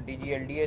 DG LDA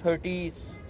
30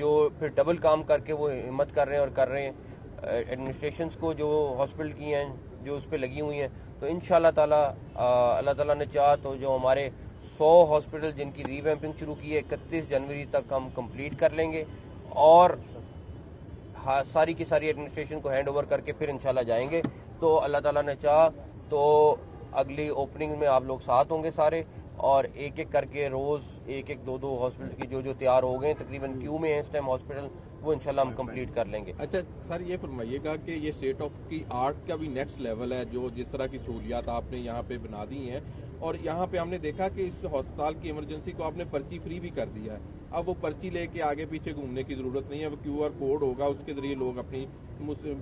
جو پھر double کام کر کے وہ ہمت کر رہے ہیں اور کر رہے ہیں. ایڈمنسٹریشنز کو جو ہاسپٹل کی ہیں جو اس پہ لگی ہوئی ہیں, تو انشاءاللہ تعالیٰ اللہ تعالیٰ نے چاہا تو جو ہمارے 100 ہاسپٹل جن کی ری ویمپنگ شروع کی ہے 31 جنوری تک ہم کمپلیٹ کر لیں گے, اور ساری کی ساری ایڈمنسٹریشن کو ہینڈ اوور کر کے پھر انشاءاللہ جائیں گے. تو اللہ تعالیٰ نے چاہا تو اگلی اوپننگ میں آپ لوگ ساتھ ہوں گے سارے, اور ایک ایک کر کے روز ایک ایک دو ہاسپٹل کی جو تیار ہو گئے تقریباً کیو میں ہیں اس ٹائم ہاسپٹل, وہ انشاءاللہ ہم کمپلیٹ کر لیں گے. اچھا سر یہ فرمائیے گا کہ یہ اسٹیٹ آف کی آرٹ کا بھی نیکسٹ لیول ہے, جو جس طرح کی سہولیات آپ نے یہاں پہ بنا دی ہیں, اور یہاں پہ ہم نے دیکھا کہ اس ہسپتال کی ایمرجنسی کو آپ نے پرچی فری بھی کر دیا ہے. اب وہ پرچی لے کے آگے پیچھے گھومنے کی ضرورت نہیں ہے, وہ QR کوڈ ہوگا, اس کے ذریعے لوگ اپنی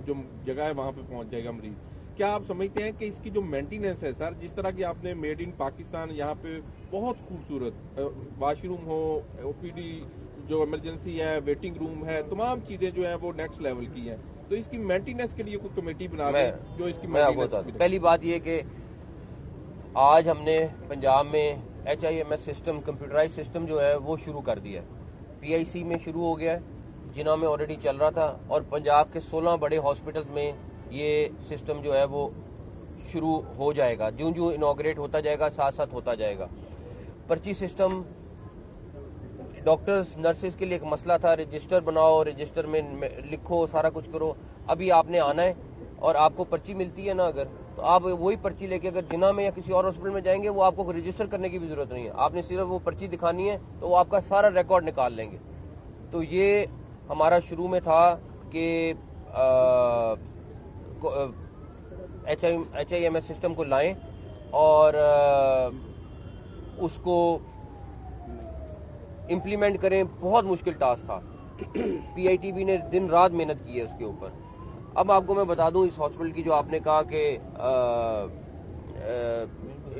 جو جگہ ہے وہاں پہ پہنچ جائے گا مریض. کیا آپ سمجھتے ہیں کہ اس کی جو مینٹیننس ہے سر, جس طرح کی آپ نے میڈ ان پاکستان یہاں پہ بہت خوبصورت واش روم ہو, OPD جو ایمرجنسی ہے, ویٹنگ روم ہے, تمام چیزیں جو ہیں وہ نیکسٹ لیول کی ہیں, تو اس کی مینٹیننس کے لیے کوئی کمیٹی بنا دیں جو اس کی مینٹیننس. پہلی بات یہ کہ آج ہم نے پنجاب میں HIMS سسٹم کمپیوٹرائز سسٹم جو ہے وہ شروع کر دیا ہے. PIC میں شروع ہو گیا ہے, جنہ میں آلریڈی چل رہا تھا, اور پنجاب کے 16 بڑے ہاسپٹل میں یہ سسٹم جو ہے وہ شروع ہو جائے گا. جو انوگریٹ ہوتا جائے گا ساتھ ساتھ ہوتا جائے گا. پرچی سسٹم ڈاکٹرز نرسز کے لیے ایک مسئلہ تھا, رجسٹر بناؤ, رجسٹر میں لکھو, سارا کچھ کرو. ابھی آپ نے آنا ہے اور آپ کو پرچی ملتی ہے نا, اگر تو آپ وہی پرچی لے کے اگر جنہ میں یا کسی اور ہاسپٹل میں جائیں گے وہ آپ کو رجسٹر کرنے کی بھی ضرورت نہیں ہے, آپ نے صرف وہ پرچی دکھانی ہے تو وہ آپ کا سارا ریکارڈ نکال لیں گے. تو یہ ہمارا شروع میں تھا کہ HIMS سسٹم کو لائیں اور اس کو امپلیمنٹ کریں. بہت مشکل ٹاسک تھا, PITB نے دن رات محنت کی ہے اس کے اوپر. اب آپ کو میں بتا دوں اس ہاسپٹل کی جو آپ نے کہا کہ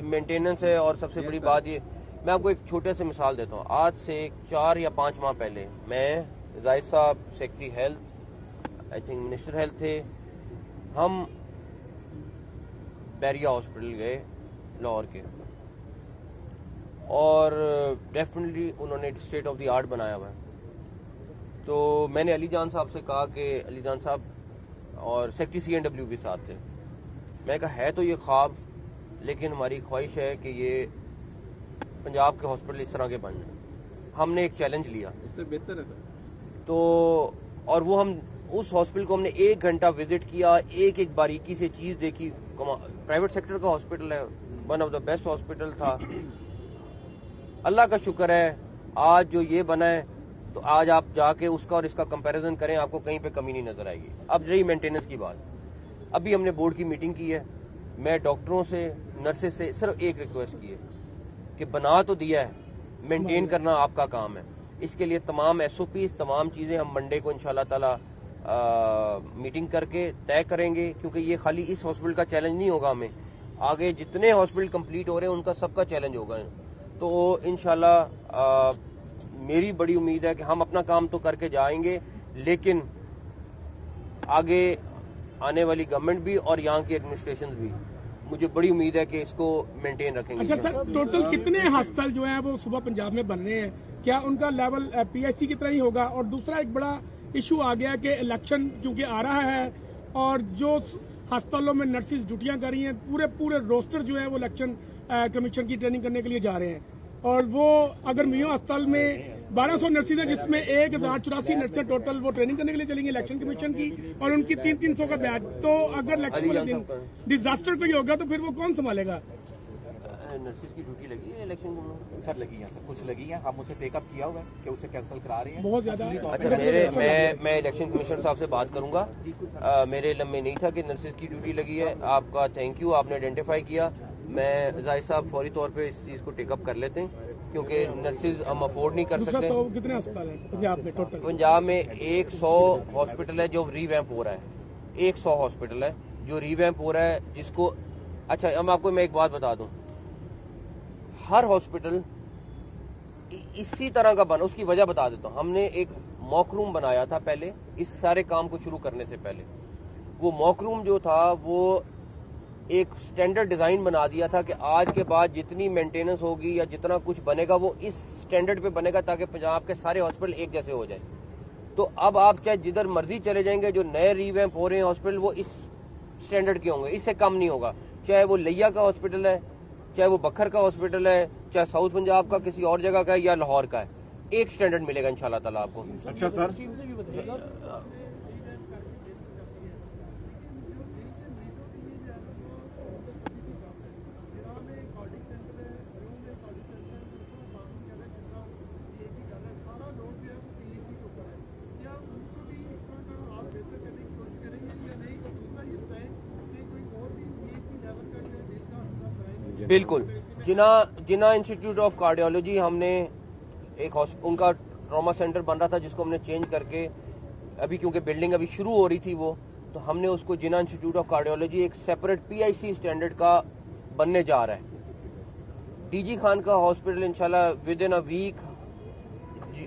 مینٹیننس ہے, اور سب سے بڑی بات یہ, میں آپ کو ایک چھوٹے سے مثال دیتا ہوں. آج سے 4 یا 5 ماہ پہلے میں, زاہد صاحب secretary health, I think minister health تھے, ہم بیریا ہاسپٹل گئے لاہور کے, اور ڈیفینیٹلی انہوں نے اسٹیٹ آف دی آرٹ بنایا ہوا ہے. تو میں نے علی جان صاحب سے کہا کہ علی جان صاحب, اور سیکرٹری CNW بھی ساتھ تھے, میں کہا ہے تو یہ خواب, لیکن ہماری خواہش ہے کہ یہ پنجاب کے ہاسپٹل اس طرح کے بن جائیں. ہم نے ایک چیلنج لیا, اس سے بہتر ہے تو اور وہ ہم اس ہاسپٹل کو ہم نے 1 گھنٹہ وزٹ کیا, ایک ایک باریکی سے چیز دیکھی. پرائیویٹ سیکٹر کا ہاسپٹل ہے, one of the best hospital تھا. اللہ کا شکر ہے آج جو یہ بنا ہے, تو آج آپ جا کے اس کا اور اس کا کمپیریزن کریں, آپ کو کہیں پہ کمی نہیں نظر آئے گی. اب رہی مینٹیننس کی بات, ابھی ہم نے بورڈ کی میٹنگ کی ہے. میں ڈاکٹروں سے, نرسز سے صرف ایک ریکویسٹ کی ہے کہ بنا تو دیا ہے, مینٹین کرنا آپ کا کام ہے. اس کے لیے تمام SOPs, تمام چیزیں ہم منڈے کو انشاءاللہ تعالی میٹنگ کر کے طے کریں گے, کیونکہ یہ خالی اس ہاسپٹل کا چیلنج نہیں ہوگا, ہمیں آگے جتنے ہاسپٹل کمپلیٹ ہو رہے ہیں ان کا سب کا چیلنج ہوگا. تو انشاءاللہ میری بڑی امید ہے کہ ہم اپنا کام تو کر کے جائیں گے, لیکن آگے آنے والی گورنمنٹ بھی اور یہاں کی ایڈمنسٹریشن بھی, مجھے بڑی امید ہے کہ اس کو مینٹین رکھیں گے. اچھا سر, ٹوٹل کتنے ہسپتال جو ہیں وہ صوبہ پنجاب میں بن رہے ہیں, کیا ان کا لیول PIC کی طرح ہی ہوگا؟ اور دوسرا ایک بڑا ایشو آ گیا کہ الیکشن کیونکہ آ رہا ہے, اور جو ہسپتالوں میں نرسز ڈیوٹیاں کر رہی ہیں, پورے روسٹر جو ہے وہ الیکشن کمیشن کی ٹریننگ کرنے کے لیے جا رہے ہیں, اور وہ اگر میو ہسپتال میں 1200 نرسز ہیں جس میں 1084 نرسیں ٹوٹل وہ ٹریننگ کرنے کے لیے چلیں گی الیکشن کمیشن کی, اور ان کی 300 کا بیچ. تو اگر الیکشن والے دن ڈیزاسٹر کوئی ہوگا تو پھر وہ کون سنبھالے گا؟ نرسز کی ڈیوٹی لگی ہے الیکشن کو سر, لگی ہے سر, کچھ لگی ہے. ہم اسے ٹیک اپ کیا ہوا ہے کہ اسے کینسل کرا رہے ہیں بہت زیادہ. اچھا, میں الیکشن کمیشنر صاحب سے بات کروں گا. میرے علم میں نہیں تھا کہ نرسز کی ڈیوٹی لگی ہے. آپ کا تھینک یو, آپ نے آئیڈینٹیفائی کیا. میں زاہد صاحب فوری طور پہ اس چیز کو ٹیک اپ کر لیتے ہیں, کیونکہ نرسز ہم افورڈ نہیں کر سکتے. کتنے ہسپتال ہیں پنجاب میں ٹوٹل؟ پنجاب میں 100 ہاسپٹل ہے جو ری ویمپ ہو رہا ہے. 100 ہاسپٹل ہے جو ری ویمپ ہو رہا ہے, جس کو اچھا اب آپ کو میں ایک بات بتا دوں, ہر ہاسپٹل اسی طرح کا بنا, اس کی وجہ بتا دیتا ہوں. ہم نے ایک موک روم بنایا تھا پہلے, اس سارے کام کو شروع کرنے سے پہلے. وہ موک روم جو تھا وہ ایک سٹینڈرڈ ڈیزائن بنا دیا تھا کہ آج کے بعد جتنی مینٹیننس ہوگی یا جتنا کچھ بنے گا وہ اس سٹینڈرڈ پہ بنے گا, تاکہ پنجاب کے سارے ہاسپٹل ایک جیسے ہو جائیں. تو اب آپ چاہے جدھر مرضی چلے جائیں گے جو نئے ریویمپ ہو رہے ہیں ہاسپٹل وہ اس سٹینڈرڈ کے ہوں گے, اس سے کم نہیں ہوگا. چاہے وہ لیا کا ہاسپٹل ہے, چاہے وہ بکھر کا ہاسپٹل ہے, چاہے ساؤتھ پنجاب کا کسی اور جگہ کا ہے یا لاہور کا ہے, ایک سٹینڈرڈ ملے گا انشاءاللہ تعالیٰ آپ کو. اچھا سر, بالکل. جنا انسٹیٹیوٹ آف کارڈیولوجی ہم نے ایک ان کا ٹراما سینٹر بن رہا تھا جس کو ہم نے چینج کر کے ابھی کیونکہ بلڈنگ ابھی شروع ہو رہی تھی وہ, تو ہم نے اس کو جنا انسٹیٹیوٹ آف کارڈیولوجی ایک سیپریٹ PIC اسٹینڈرڈ کا بننے جا رہا ہے. ڈی جی خان کا ہاسپٹل انشاءاللہ within a week,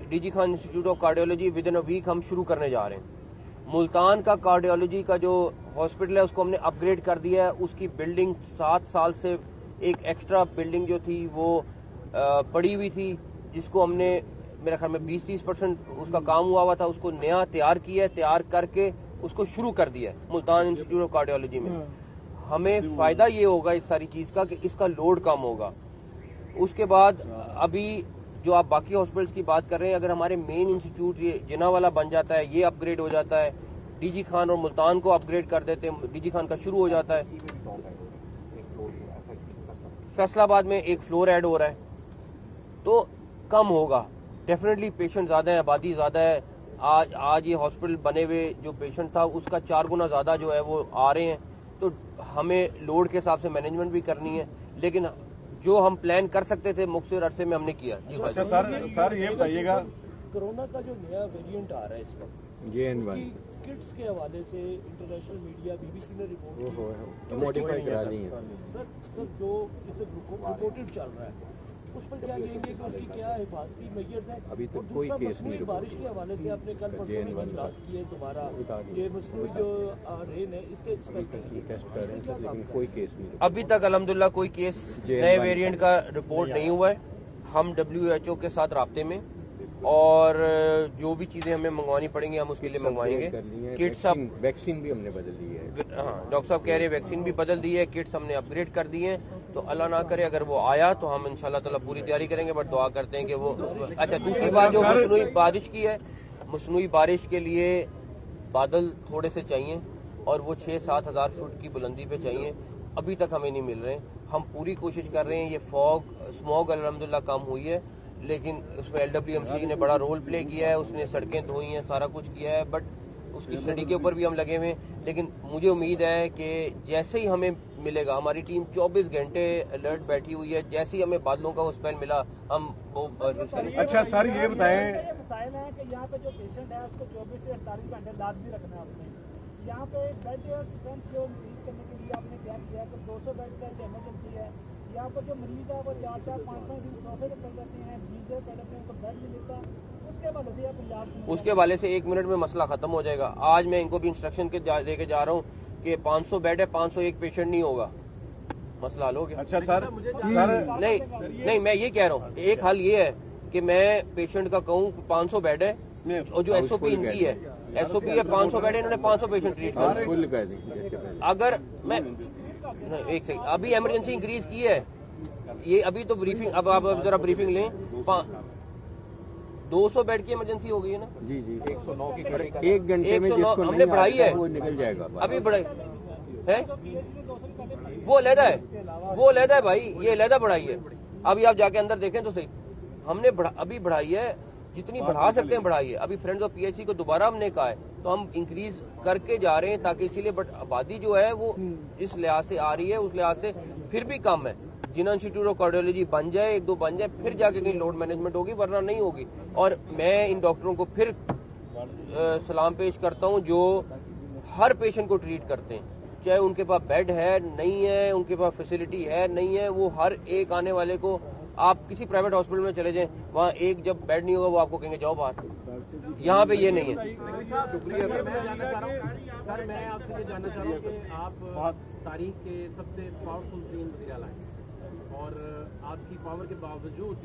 D G Khan institute of cardiology within a week ہم شروع کرنے جا رہے ہیں. ملتان کا کارڈیولوجی کا جو ہاسپٹل ہے اس کو ہم نے اپ گریڈ کر دیا ہے. اس کی بلڈنگ 7 سال سے ایک ایکسٹرا بلڈنگ جو تھی وہ پڑی ہوئی تھی جس کو ہم نے میرے خیال میں 20-30% اس کا کام ہوا تھا, اس کو نیا تیار کیا ہے, تیار کر کے اس کو شروع کر دیا ہے ملتان انسٹیٹیوٹ آف کارڈیولوجی میں. ہمیں فائدہ یہ ہوگا اس ساری چیز کا کہ اس کا لوڈ کم ہوگا. اس کے بعد ابھی جو آپ باقی ہاسپٹلس کی بات کر رہے ہیں, اگر ہمارے مین انسٹیٹیوٹ یہ جنا والا بن جاتا ہے, یہ اپ گریڈ ہو جاتا ہے, ڈی جی خان اور ملتان کو اپ گریڈ کر دیتے ہیں, ڈی جی خان کا شروع ہو جاتا ہے, فیصلہ آباد میں ایک فلور ایڈ ہو رہا ہے, تو کم ہوگا. ڈیفینیٹلی پیشنٹ زیادہ ہیں, آبادی زیادہ ہے. آج یہ ہاسپٹل بنے ہوئے جو پیشنٹ تھا اس کا 4 گنا زیادہ جو ہے وہ آ رہے ہیں, تو ہمیں لوڈ کے حساب سے مینجمنٹ بھی کرنی ہے. لیکن جو ہم پلان کر سکتے تھے مختصر عرصے میں ہم نے کیا. جی بھائی. اچھا سر یہ بتائیے گا, کورونا کا جو نیا ویریئنٹ آ رہا ہے اس وقت, JN1 کٹس کے حوالے سے انٹرنیشنل میڈیا BBC نے رپورٹ موڈیفائی کرا دی ہے. سر جو جسے رپورٹڈ چل رہا ہے اس پر کیا کہیں گے کہ اس کی کیا حفاظتی میجرز ہیں؟ ابھی تک کوئی کیس نہیں رپورٹ. بارش کے حوالے سے آپ نے کل پرسوں میں اجلاس کیے دوبارہ, یہ مصنوعی جو رین ہے اس کے ٹیسٹ کر رہے ہیں لیکن کوئی کیس نہیں رپورٹ. ابھی تک الحمدللہ کوئی کیس نئے ویریئنٹ کا رپورٹ نہیں ہوا ہے. ہم WHO کے ساتھ رابطے میں, اور جو بھی چیزیں ہمیں منگوانی پڑیں گی ہم اس کے لیے منگوائیں گے. کٹس اب ویکسین بھی ہم نے بدل دی ہے. ہاں ڈاکٹر صاحب کہہ رہے ہیں ویکسین بھی بدل دی ہے, کٹس ہم نے اپ گریڈ کر دی ہیں. تو اللہ نہ کرے اگر وہ آیا تو ہم انشاءاللہ تعالیٰ پوری تیاری کریں گے, بٹ دعا کرتے ہیں کہ وہ. اچھا دوسری بات جو مصنوعی بارش کی ہے, مصنوعی بارش کے لیے بادل تھوڑے سے چاہیے اور وہ 6-7 ہزار فٹ کی بلندی پہ چاہیے. ابھی تک ہمیں نہیں مل رہے. ہم پوری کوشش کر رہے ہیں. یہ اسموگ الحمدللہ کم ہوئی ہے, لیکن اس میں LWMC نے بڑا رول پلے کیا ہے. اس نے سڑکیں دھوئی ہیں, سارا کچھ کیا ہے, بٹ اس کی اسٹڈی کے اوپر بھی ہم لگے ہوئے ہیں. لیکن مجھے امید ہے کہ جیسے ہی ہمیں ملے گا, ہماری ٹیم 24 گھنٹے الرٹ بیٹھی ہوئی ہے, جیسے ہی ہمیں بادلوں کا وہ اسپیل ملا ہم وہ. اچھا سر یہ بتائیں, مسائل ہے کہ یہاں پہ جو پیشنٹ ہے اس کو 24 سے 48 گھنٹے لازمی رکھنا ہے آپ نے. یہاں پہ بیڈ اسٹرینتھ کو انکریز کرنے کے لیے آپ نے کیا کیا کہ 200 بیڈ کا ایمرجنسی ہے. یہاں پر جو مریض ہے وہ 4-5 دن صوفے پہ پڑ جاتے ہیں, 20 دیر پہلے ان کو بیڈ نہیں ملتا. اس کے حوالے سے 1 منٹ میں مسئلہ ختم ہو جائے گا. آج میں ان کو بھی انسٹرکشن لے کے جا رہا ہوں کہ 500 بیڈ ہے, 501 پیشنٹ نہیں ہوگا, مسئلہ حل ہو گیا. اچھا سر نہیں میں یہ کہہ رہا ہوں, ایک حل یہ ہے کہ میں پیشنٹ کا کہوں 500 بیڈ ہے, اور جو SOP ان کی ہے, SOP ہے 500 بیڈ ہے, انہوں نے 500 پیشنٹ ٹریٹ کر. اگر میں ایک سیکنڈ, ابھی ایمرجنسی انکریز کی ہے, یہ ابھی تو بریفنگ, اب آپ ذرا بریفنگ لیں. 200 بیڈ کی ایمرجنسی ہو گئی ہے نا. جی 109 کی 1 گھنٹے میں ہم نے بڑھائی ہے, وہ نکل جائے گا. ابھی بڑھائی ہے, وہ علیحدہ ہے بھائی, یہ علیحدہ بڑھائی ہے. ابھی آپ جا کے اندر دیکھیں تو صحیح, ہم نے ابھی بڑھائی ہے جتنی بڑھا سکتے ہیں بڑھائی ہے. ابھی فرینڈز آف PIC کو دوبارہ ہم نے کہا ہے, تو ہم انکریز کر کے جا رہے ہیں تاکہ اسی لیے, بٹ آبادی جو ہے وہ جس لحاظ سے آ رہی ہے اس لحاظ سے پھر بھی کم ہے. جنا انسٹیٹیوٹ آف کارڈیولوجی بن جائے, 1-2 بن جائے, پھر جا کے کہیں لوڈ مینجمنٹ ہوگی, ورنہ نہیں ہوگی. اور میں ان ڈاکٹروں کو پھر سلام پیش کرتا ہوں جو ہر پیشنٹ کو ٹریٹ کرتے ہیں, چاہے ان کے پاس بیڈ ہے نہیں ہے, ان کے پاس فیسلٹی ہے نہیں ہے, وہ ہر ایک آنے والے کو, آپ کسی پرائیویٹ ہاسپٹل میں چلے جائیں, وہاں ایک جب بیڈ نہیں ہوگا وہ آپ کو کہیں گے جاؤ باہر. یہاں پہ یہ نہیں ہے. سر میں آپ سے یہ جاننا چاہ رہا ہوں کہ آپ تاریخ کے سب سے پاورفل ترین وزیر اعلیٰ ہیں, اور آپ کی پاور کے باوجود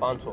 500।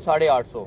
850।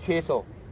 600।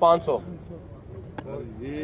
500।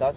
10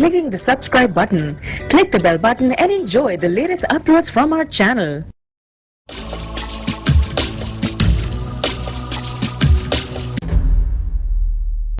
clicking the subscribe button. Click the bell button and enjoy the latest uploads from our channel.